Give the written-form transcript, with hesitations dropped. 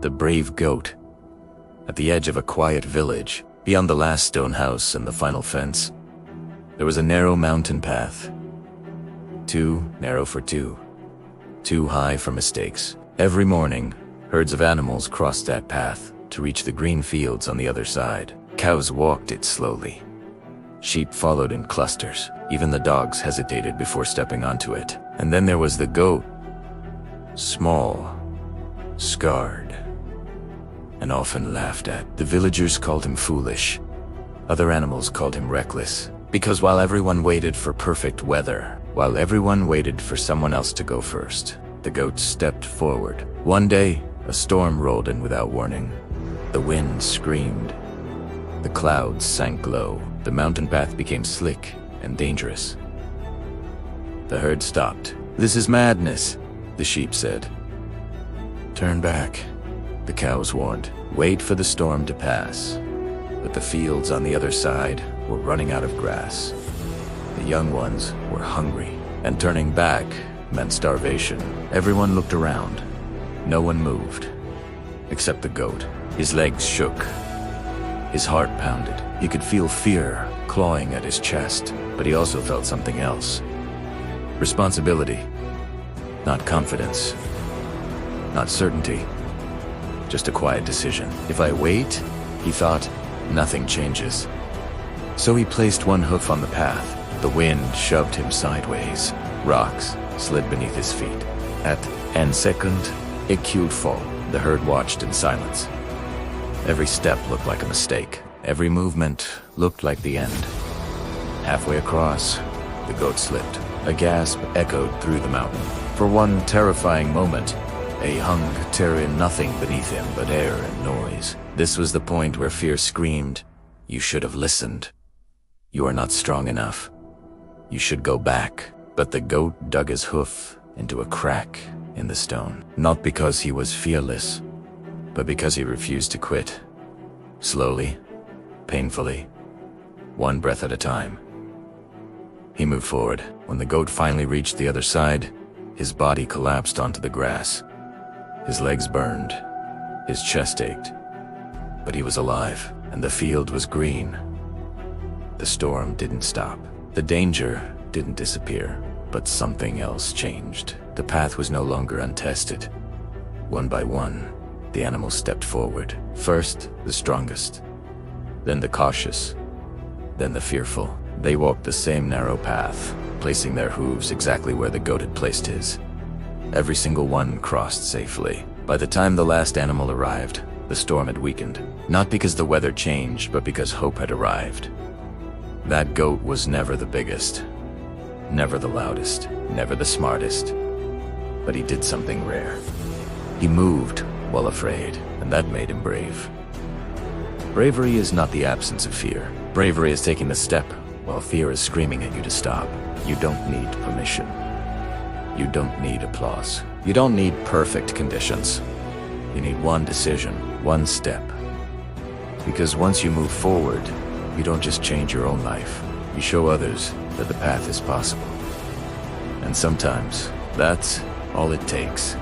The brave goat. At the edge of a quiet village, beyond the last stone house and the final fence, there was a narrow mountain path. Too narrow for two. Too high for mistakes. Every morning, herds of animals crossed that path to reach the green fields on the other side. Cows walked it slowly. Sheep followed in clusters. Even the dogs hesitated before stepping onto it. And then there was the goat. Small, scarred, and often laughed at. The villagers called him foolish. Other animals called him reckless. Because while everyone waited for perfect weather, while everyone waited for someone else to go first, the goat stepped forward. One day, a storm rolled in without warning. The wind screamed. The clouds sank low. The mountain path became slick and dangerous. The herd stopped. "This is madness," the sheep said. "Turn back," the cows warned. "Wait for the storm to pass." But the fields on the other side were running out of grass. The young ones were hungry, and turning back meant starvation. Everyone looked around. No one moved, except the goat. His legs shook. His heart pounded. He could feel fear clawing at his chest, but he also felt something else. Responsibility. Not confidence. Not certainty. Just a quiet decision. If I wait, he thought, nothing changes. So he placed one hoof on the path. The wind shoved him sideways. Rocks slid beneath his feet. At an second, a cute fall. The herd watched in silence. Every step looked like a mistake. Every movement looked like the end. Halfway across, the goat slipped. A gasp echoed through the mountain. For one terrifying moment, a hung terror in nothing beneath him but air and noise. This was the point where fear screamed, "You should have listened. You are not strong enough. You should go back." But the goat dug his hoof into a crack in the stone. Not because he was fearless, but because he refused to quit. Slowly, painfully, one breath at a time. He moved forward. When the goat finally reached the other side, his body collapsed onto the grass. His legs burned. His chest ached. But he was alive, and the field was green. The storm didn't stop. The danger didn't disappear, but something else changed. The path was no longer untested. One by one, the animals stepped forward. First, the strongest, then the cautious, then the fearful. They walked the same narrow path, placing their hooves exactly where the goat had placed his. Every single one crossed safely. By the time the last animal arrived, the storm had weakened. Not because the weather changed, but because hope had arrived. That goat was never the biggest, never the loudest, never the smartest. But he did something rare. He moved while afraid, and that made him brave. Bravery is not the absence of fear. Bravery is taking the step while fear is screaming at you to stop. You don't need permission. You don't need applause. You don't need perfect conditions. You need one decision, one step. Because once you move forward, you don't just change your own life. You show others that the path is possible. And sometimes, that's all it takes.